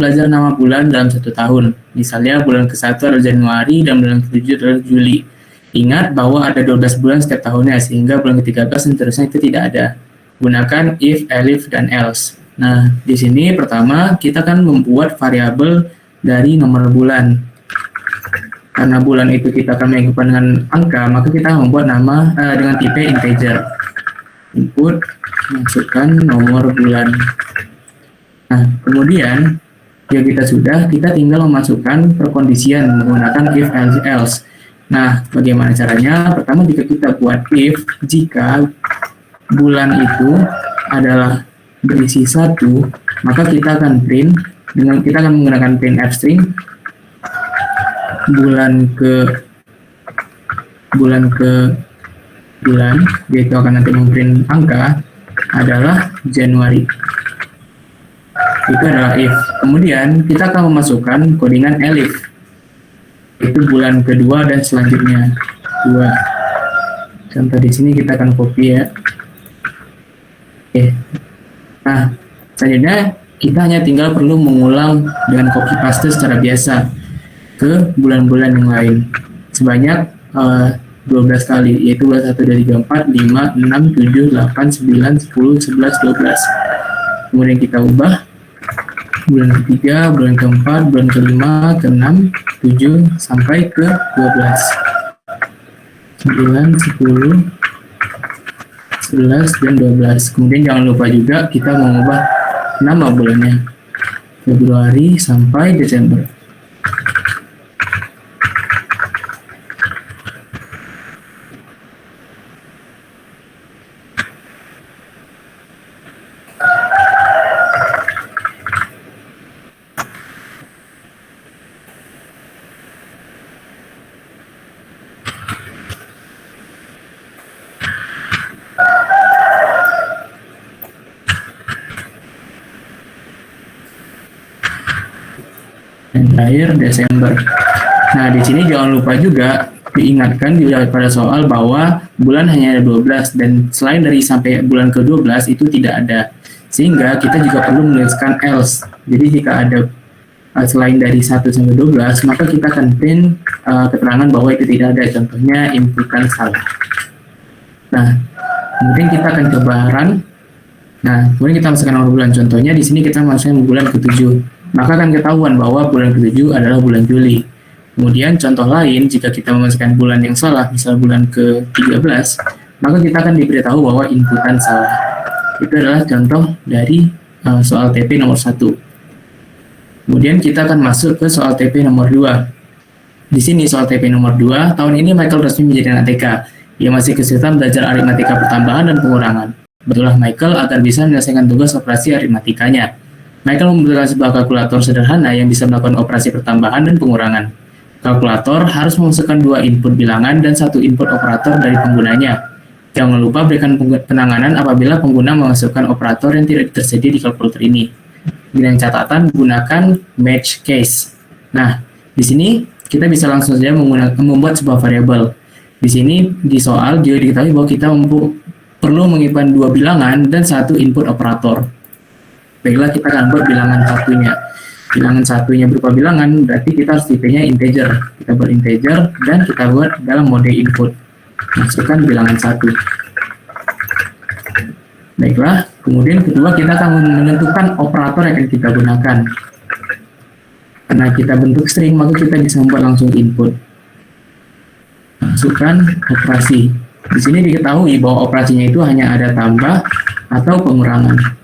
belajar nama bulan dalam satu tahun. Misalnya bulan ke-1 adalah Januari dan bulan ke-7 adalah Juli. Ingat bahwa ada 12 bulan setiap tahunnya, sehingga bulan ke-13 dan seterusnya itu tidak ada. Gunakan if, elif, dan else. Nah, di sini pertama kita akan membuat variabel dari nomor bulan. Karena bulan itu kita akan menginput dengan angka, maka kita membuat nama dengan tipe integer. Input, masukkan nomor bulan. Nah, kemudian ya kita tinggal memasukkan perkondisian menggunakan if else. Nah, bagaimana caranya? Pertama, jika kita buat if, jika bulan itu adalah berisi 1, maka kita akan menggunakan printf string bulan, yaitu akan nanti memprint angka adalah Januari. Itu adalah if. Kemudian kita akan memasukkan codingan elif, itu bulan kedua dan selanjutnya 2. Contoh di sini kita akan copy ya. Oke. Nah, selanjutnya kita hanya tinggal perlu mengulang dengan copy paste secara biasa ke bulan-bulan yang lain sebanyak 12 kali, yaitu bulan 1, 2, 3, 4, 5, 6, 7, 8, 9, 10, 11, 12. Kemudian kita ubah bulan ketiga, bulan keempat, bulan kelima, keenam, 7, sampai ke 12. 9, 10, 11, dan 12. Kemudian jangan lupa juga kita mengubah nama bulannya, Februari sampai Desember. Dan terakhir Desember. Nah, di sini jangan lupa juga diingatkan pada soal bahwa bulan hanya ada 12 dan selain dari sampai bulan ke-12 itu tidak ada. Sehingga kita juga perlu menuliskan else. Jadi jika ada selain dari 1 sampai 12, maka kita akan print keterangan bahwa itu tidak ada. Contohnya inputan salah. Nah, kemudian kita akan coba run. Nah, kemudian kita masukkan nomor bulan. Contohnya di sini kita masukkan bulan ke-7. Maka akan ketahuan bahwa bulan ke-7 adalah bulan Juli. Kemudian contoh lain, jika kita memasukkan bulan yang salah, misal bulan ke-13, maka kita akan diberitahu bahwa inputan salah. Itu adalah contoh dari soal TP nomor 1. Kemudian kita akan masuk ke soal TP nomor 2. Di sini soal TP nomor 2, tahun ini Michael resmi menjadi anak TK. Ia masih kesulitan belajar aritmatika pertambahan dan pengurangan. Betullah Michael agar bisa menyelesaikan tugas operasi aritmatikanya. Michael membutuhkan sebuah kalkulator sederhana yang bisa melakukan operasi pertambahan dan pengurangan. Kalkulator harus memasukkan 2 input bilangan dan 1 input operator dari penggunanya. Jangan lupa berikan penanganan apabila pengguna memasukkan operator yang tidak tersedia di kalkulator ini. Dengan catatan, gunakan match case. Nah, di sini kita bisa langsung saja membuat sebuah variabel. Di sini di soal juga diketahui bahwa kita perlu mengirimkan 2 bilangan dan 1 input operator. Baiklah, kita akan buat bilangan satunya. Bilangan satunya berupa bilangan, berarti kita harus tipenya integer. Kita buat integer dan kita buat dalam mode input. Masukkan bilangan 1. Baiklah, kemudian kedua kita akan menentukan operator yang akan kita gunakan. Karena kita bentuk string, maka kita bisa membuat langsung input. Masukkan operasi. Di sini diketahui bahwa operasinya itu hanya ada tambah atau pengurangan.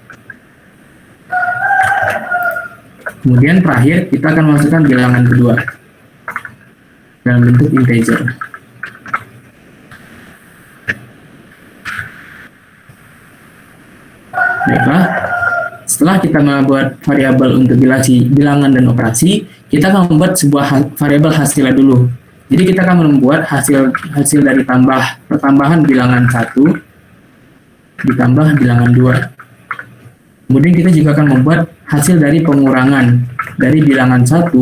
Kemudian terakhir kita akan masukkan bilangan kedua dalam bentuk integer. Baiklah, setelah kita membuat variabel untuk bilangan dan operasi, kita akan membuat sebuah variabel hasilnya dulu. Jadi kita akan membuat hasil dari pertambahan bilangan 1 ditambah bilangan 2. Kemudian kita juga akan membuat hasil dari pengurangan dari bilangan 1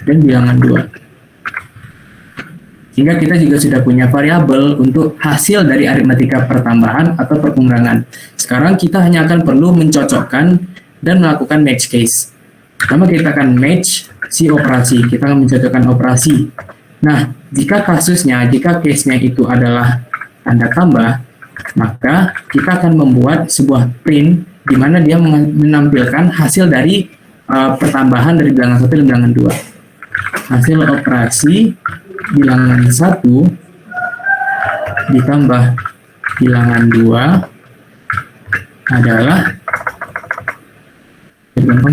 dan bilangan 2. Sehingga kita juga sudah punya variabel untuk hasil dari aritmatika pertambahan atau pengurangan. Sekarang kita hanya akan perlu mencocokkan dan melakukan match case. Pertama kita akan match si operasi, kita akan menjatuhkan operasi. Nah, jika case-nya itu adalah tanda tambah, maka kita akan membuat sebuah print di mana dia menampilkan hasil dari pertambahan dari bilangan 1 dan bilangan 2. Hasil operasi bilangan 1 ditambah bilangan 2 adalah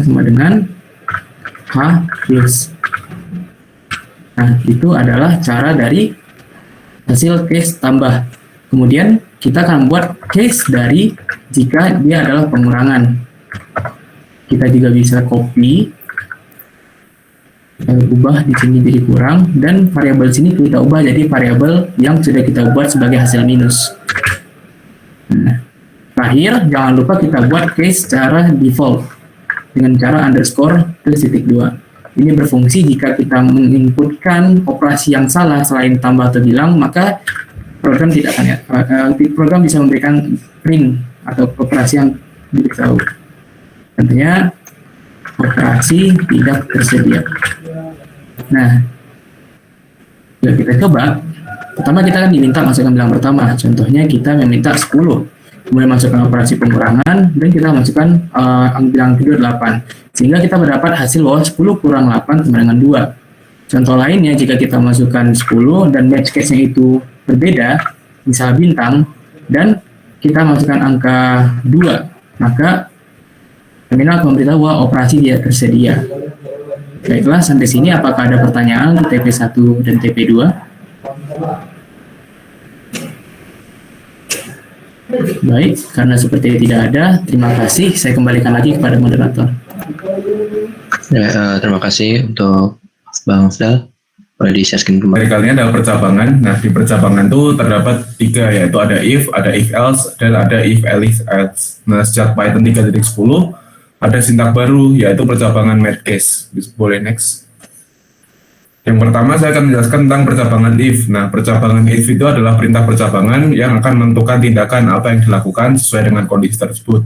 sama dengan H plus. Nah, itu adalah cara dari hasil case tambah. Kemudian kita akan membuat case dari jika dia adalah pengurangan. Kita juga bisa copy, kita ubah di sini jadi kurang, dan variabel sini kita ubah jadi variabel yang sudah kita buat sebagai hasil minus. Nah, terakhir jangan lupa kita buat case secara default dengan cara underscore plus titik 2. Ini berfungsi jika kita menginputkan operasi yang salah selain tambah atau bilang, maka program tidak akan program bisa memberikan print atau operasi yang diberitahu. Tentunya operasi tidak tersedia. Nah, jika kita coba, pertama kita kan diminta masukkan bilangan pertama. Contohnya kita meminta 10, kemudian masukkan operasi pengurangan, dan kita masukkan bilangan kedua 8. Sehingga kita mendapat hasil bahwa 10 kurang 8 sama dengan 2. Contoh lainnya, jika kita masukkan 10 dan match case-nya itu berbeda, misal bintang, dan kita masukkan angka 2, maka terminal memberitahu bahwa operasi tidak tersedia. Baiklah, sampai sini apakah ada pertanyaan untuk TP1 dan TP2? Baik, karena seperti tidak ada, terima kasih. Saya kembalikan lagi kepada moderator. Ya, terima kasih untuk Bang Fdal. Boleh di-share kembali. Kali ini adalah percabangan. Nah, di percabangan itu terdapat 3, yaitu ada if else, dan ada if else. Nah, sejak Python 3.10 ada sintak baru, yaitu percabangan match case. Boleh next. Yang pertama saya akan menjelaskan tentang percabangan if. Nah, percabangan if itu adalah perintah percabangan yang akan menentukan tindakan apa yang dilakukan sesuai dengan kondisi tersebut.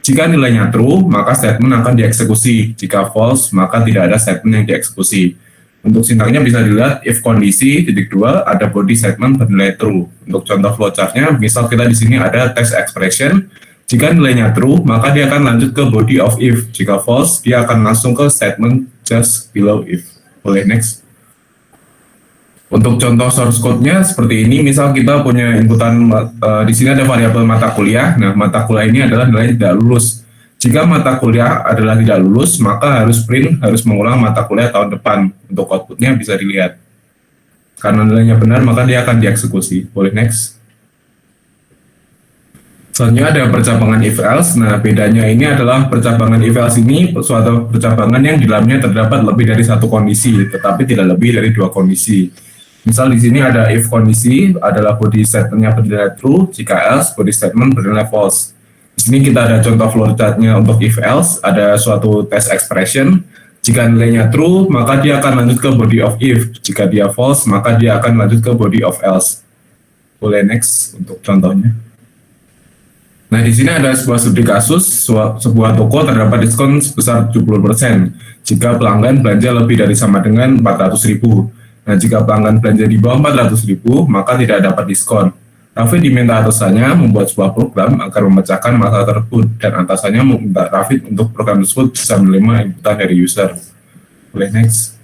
Jika nilainya true, maka statement akan dieksekusi. Jika false, maka tidak ada statement yang dieksekusi. Untuk sintaknya bisa dilihat if kondisi titik 2 ada body statement bernilai true. Untuk contoh flowchartnya, misal kita di sini ada text expression. Jika nilainya true, maka dia akan lanjut ke body of if. Jika false, dia akan langsung ke statement just below if. Boleh next. Untuk contoh source code-nya seperti ini, misal kita punya inputan di sini ada variabel mata kuliah. Nah, mata kuliah ini adalah nilai tidak lulus. Jika mata kuliah adalah tidak lulus, maka harus mengulang mata kuliah tahun depan. Untuk output-nya bisa dilihat. Karena nilainya benar, maka dia akan dieksekusi. Boleh next. Selanjutnya ada percabangan if else. Nah, bedanya ini adalah percabangan if else ini suatu percabangan yang di dalamnya terdapat lebih dari satu kondisi, tetapi tidak lebih dari 2 kondisi. Misal di sini ada if kondisi adalah body statement-nya bernilai true, jika else body statement bernilai false. Di sini kita ada contoh flowchart-nya untuk if else, ada suatu test expression. Jika nilainya true, maka dia akan lanjut ke body of if. Jika dia false, maka dia akan lanjut ke body of else. Boleh next untuk contohnya. Nah, di sini ada sebuah studi kasus, sebuah toko terdapat diskon sebesar 70% jika pelanggan belanja lebih dari sama dengan 400.000. Nah, jika pelanggan belanja di bawah 400.000, maka tidak dapat diskon. Rafid diminta atasannya membuat sebuah program agar memecahkan masalah tersebut, dan atasannya meminta Rafid untuk program tersebut bisa menerima inputan dari user. Boleh next.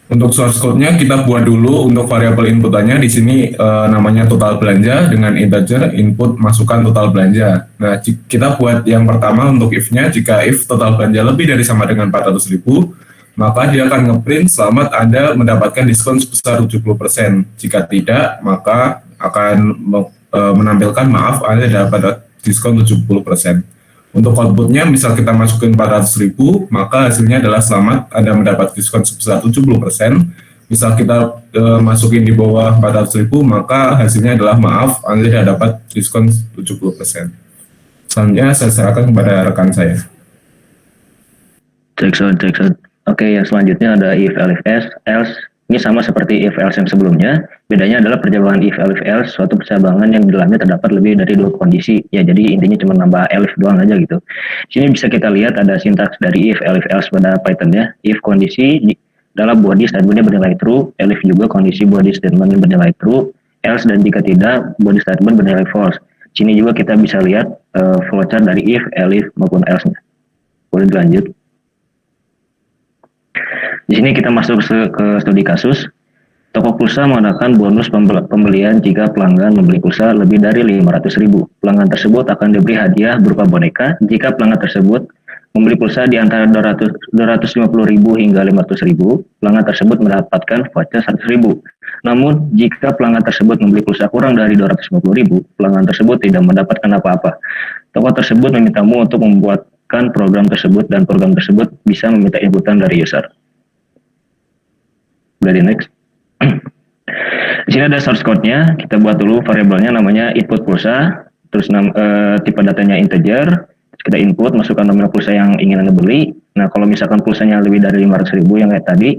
Untuk source code-nya kita buat dulu untuk variabel inputannya. Di sini namanya total belanja dengan integer input masukkan total belanja. Nah, kita buat yang pertama untuk if-nya. Jika if total belanja lebih dari sama dengan 400.000, maka dia akan ngeprint selamat Anda mendapatkan diskon sebesar 70%. Jika tidak, maka akan menampilkan maaf Anda dapat diskon 70%. Untuk outputnya, misal kita masukin 400.000, maka hasilnya adalah selamat Anda mendapat diskon sebesar 70%. Misal kita masukin di bawah 400.000, maka hasilnya adalah maaf Anda tidak dapat diskon 70%. Selanjutnya saya serahkan kepada rekan saya. Jackson. Oke, yang selanjutnya ada if else. Ini sama seperti if else yang sebelumnya, bedanya adalah percabangan if else suatu percabangan yang di dalamnya terdapat lebih dari 2 kondisi. Ya, jadi intinya cuma nambah elif doang aja gitu. Sini bisa kita lihat ada sintaks dari if else pada Python-nya. If kondisi dalam body statement-nya bernilai true, elif juga kondisi body statement bernilai true, else dan jika tidak body statement bernilai false. Sini juga kita bisa lihat flowchart dari if, elif maupun else-nya. Boleh dilanjut. Di sini kita masuk ke studi kasus. Toko pulsa mengadakan bonus pembelian jika pelanggan membeli pulsa lebih dari 500.000. Pelanggan tersebut akan diberi hadiah berupa boneka jika pelanggan tersebut membeli pulsa di antara 250.000 hingga 500.000. Pelanggan tersebut mendapatkan voucher 100.000. Namun, jika pelanggan tersebut membeli pulsa kurang dari 250.000, pelanggan tersebut tidak mendapatkan apa-apa. Toko tersebut memintamu untuk membuatkan program tersebut dan program tersebut bisa meminta inputan dari user. Dari next. Di sini ada source code-nya. Kita buat dulu variabelnya namanya input pulsa, terus tipe datanya integer. Terus kita input, masukkan nominal pulsa yang ingin Anda beli. Nah, kalau misalkan pulsanya lebih dari 500.000 yang kayak tadi,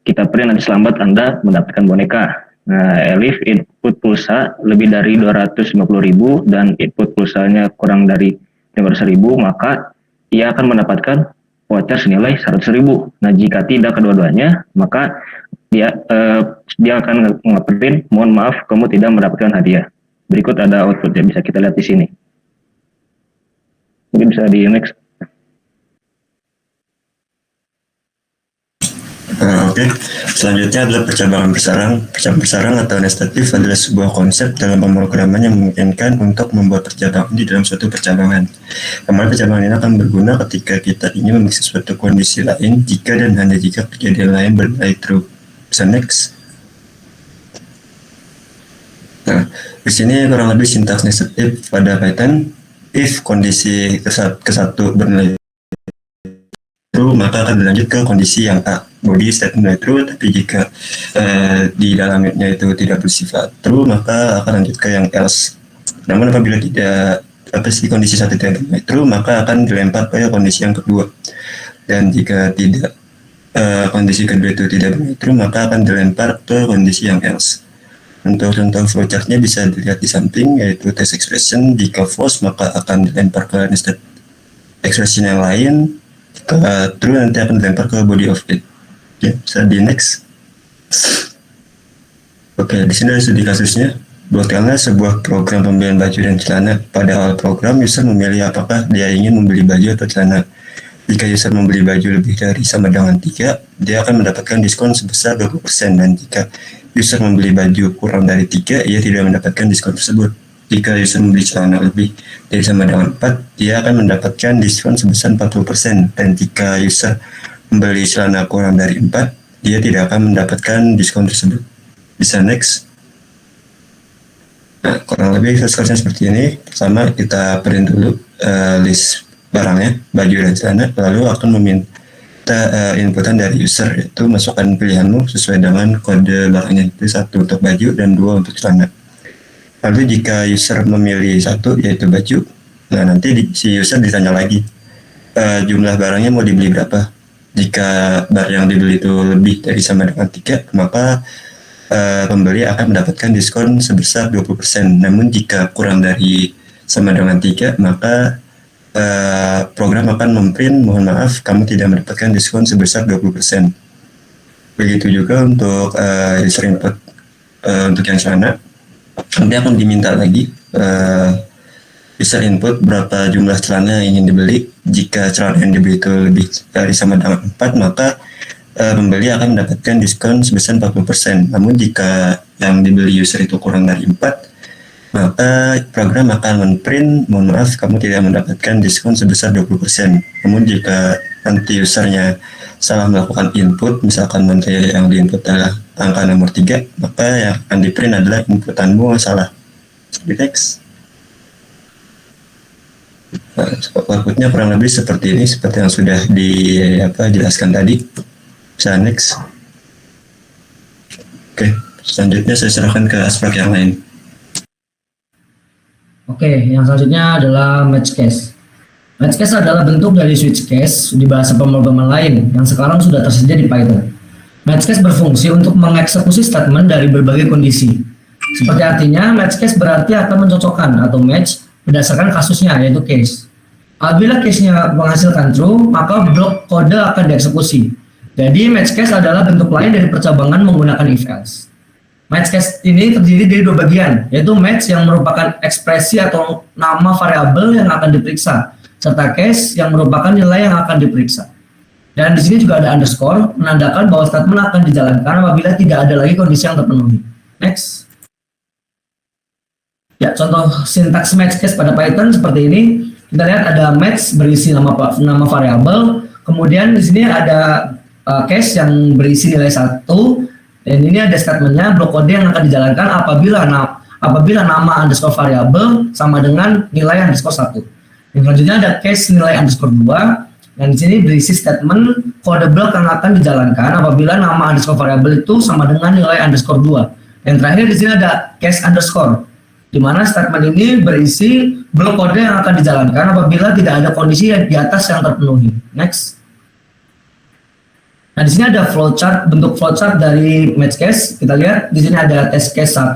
kita print nanti selambat Anda mendapatkan boneka. Nah, elif input pulsa lebih dari 250.000 dan input pulsanya kurang dari 500.000, maka ia akan mendapatkan voucher senilai 100.000. Nah, jika tidak kedua-duanya, maka dia akan nge-print, mohon maaf, kamu tidak mendapatkan hadiah. Berikut ada output yang bisa kita lihat di sini. Mungkin bisa di next. Oke. Selanjutnya adalah percabangan bersarang. Percabangan bersarang atau nestatif adalah sebuah konsep dalam pemrograman yang memungkinkan untuk membuat percabangan di dalam suatu percabangan. Kemarin percabangan ini akan berguna ketika kita ingin memeriksa suatu kondisi lain jika dan hanya jika kejadian lain bernilai true. Bisa next. Nah, di sini kurang lebih sintaks nestatif pada Python. If kondisi ke-1 bernilai true, maka akan berlanjut ke kondisi yang A. Body statement true, tapi jika di dalamnya itu tidak bersifat true, maka akan lanjut ke yang else. Namun apabila tidak kondisi 1 tidak bernilai true, maka akan dilempar ke kondisi yang kedua. Dan jika tidak kondisi kedua itu tidak bernilai true, maka akan dilempar ke kondisi yang else. Untuk contoh flowchartnya bisa dilihat di samping, yaitu test expression. Jika false, maka akan dilempar ke nested expression yang lain. Jika true, nanti akan dilempar ke body of it. Oke, bisa di next. Oke, di sini ada studi kasusnya. Buatkanlah sebuah program pembelian baju dan celana. Pada awal program, user memilih apakah dia ingin membeli baju atau celana. Jika user membeli baju lebih dari sama dengan 3, dia akan mendapatkan diskon sebesar 20%. Dan jika user membeli baju kurang dari 3, ia tidak mendapatkan diskon tersebut. Jika user membeli celana lebih dari sama dengan 4, dia akan mendapatkan diskon sebesar 40%. Dan jika user membeli celana kurang dari 4, dia tidak akan mendapatkan diskon tersebut. Bisa next. Nah, kurang lebih seharusnya seperti ini. Pertama, kita print dulu list barangnya, baju dan celana, lalu akan meminta inputan dari user, yaitu masukkan pilihanmu sesuai dengan kode barangnya, itu 1 untuk baju dan 2 untuk celana. Lalu jika user memilih 1, yaitu baju, nah nanti si user ditanya lagi jumlah barangnya mau dibeli berapa. Jika barang yang dibeli itu lebih dari sama dengan 3, maka pembeli akan mendapatkan diskon sebesar 20%. Namun jika kurang dari sama dengan 3, maka program akan memprint, mohon maaf, kamu tidak mendapatkan diskon sebesar 20%. Begitu juga untuk user input untuk yang celana. Nanti akan diminta lagi user input berapa jumlah celana yang ingin dibeli. Jika celana yang dibeli itu lebih dari sama dengan 4, maka pembeli akan mendapatkan diskon sebesar 40%. Namun jika yang dibeli user itu kurang dari 4, maka program akan men-print, mohon maaf, kamu tidak mendapatkan diskon sebesar 20%. Namun jika nanti usernya salah melakukan input, misalkan nanti yang diinput adalah angka nomor 3, maka yang akan di-print adalah inputanmu salah. Di next. Nah, outputnya kurang lebih seperti ini, seperti yang sudah dijelaskan tadi. Bisa next. Oke, selanjutnya saya serahkan ke aspek yang lain. Oke, yang selanjutnya adalah match case. Match case adalah bentuk dari switch case di bahasa pemrograman lain yang sekarang sudah tersedia di Python. Match case berfungsi untuk mengeksekusi statement dari berbagai kondisi. Seperti artinya, match case berarti akan mencocokkan atau match berdasarkan kasusnya, yaitu case. Apabila case-nya menghasilkan true, maka blok kode akan dieksekusi. Jadi, match case adalah bentuk lain dari percabangan menggunakan if-else. Match case ini terdiri dari dua bagian, yaitu match yang merupakan ekspresi atau nama variabel yang akan diperiksa, serta case yang merupakan nilai yang akan diperiksa. Dan di sini juga ada underscore, menandakan bahwa statement akan dijalankan apabila tidak ada lagi kondisi yang terpenuhi. Next. Ya, contoh sintaks match case pada Python seperti ini. Kita lihat ada match berisi nama variabel, kemudian di sini ada case yang berisi nilai 1, dan ini ada statementnya blok kode yang akan dijalankan apabila nama underscore variabel sama dengan nilai underscore 1. Dan selanjutnya ada case nilai underscore 2. Dan di sini berisi statement kode blok yang akan dijalankan apabila nama underscore variabel itu sama dengan nilai underscore 2. Yang terakhir di sini ada case underscore, di mana statement ini berisi blok kode yang akan dijalankan apabila tidak ada kondisi di atas yang terpenuhi. Next. Nah, di sini ada flowchart, bentuk flowchart dari match case. Kita lihat di sini ada test case 1.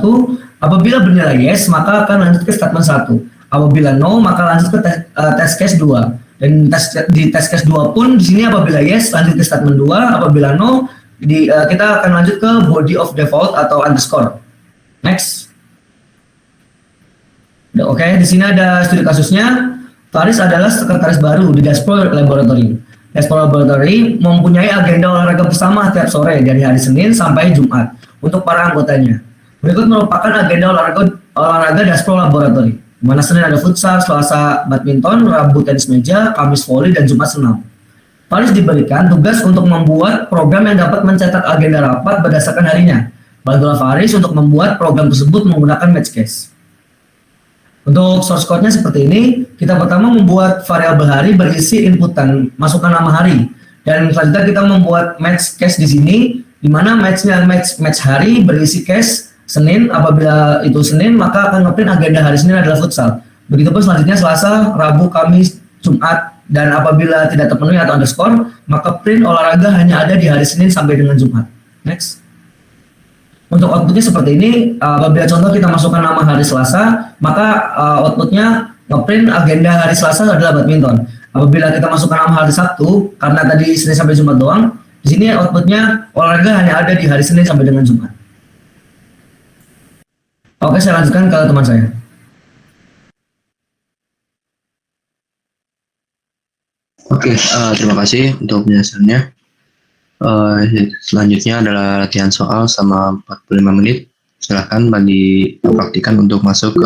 Apabila bernilai yes, maka akan lanjut ke statement 1. Apabila no, maka lanjut ke test case 2. Dan di test case 2 pun di sini apabila yes lanjut ke statement 2, apabila no kita akan lanjut ke body of default atau underscore. Next. Oke, di sini ada studi kasusnya. Faris adalah sekretaris baru di Dashboard Laboratory. Dashboard Laboratory mempunyai agenda olahraga bersama tiap sore dari hari Senin sampai Jumat untuk para anggotanya. Berikut merupakan agenda olahraga Dashboard Laboratory, di mana Senin ada futsal, Selasa badminton, Rabu tenis meja, Kamis voli, dan Jumat senam. Faris diberikan tugas untuk membuat program yang dapat mencetak agenda rapat berdasarkan harinya. Bantulah Faris untuk membuat program tersebut menggunakan match case. Untuk source code-nya seperti ini, kita pertama membuat variabel hari berisi inputan, masukkan nama hari. Dan selanjutnya kita membuat match case di sini, di mana match hari berisi case Senin. Apabila itu Senin, maka akan ngeprint agenda hari Senin adalah futsal. Begitupun selanjutnya Selasa, Rabu, Kamis, Jumat, dan apabila tidak terpenuhi atau underscore, maka print olahraga hanya ada di hari Senin sampai dengan Jumat. Next. Untuk outputnya seperti ini, apabila contoh kita masukkan nama hari Selasa, maka outputnya ngeprint agenda hari Selasa adalah badminton. Apabila kita masukkan nama hari Sabtu, karena tadi Senin sampai Jumat doang, di sini outputnya olahraga hanya ada di hari Senin sampai dengan Jumat. Oke, saya lanjutkan ke teman saya. Oke, terima kasih untuk penjelasannya. Selanjutnya adalah latihan soal sama 45 menit. Silakan bagi praktikan untuk masuk ke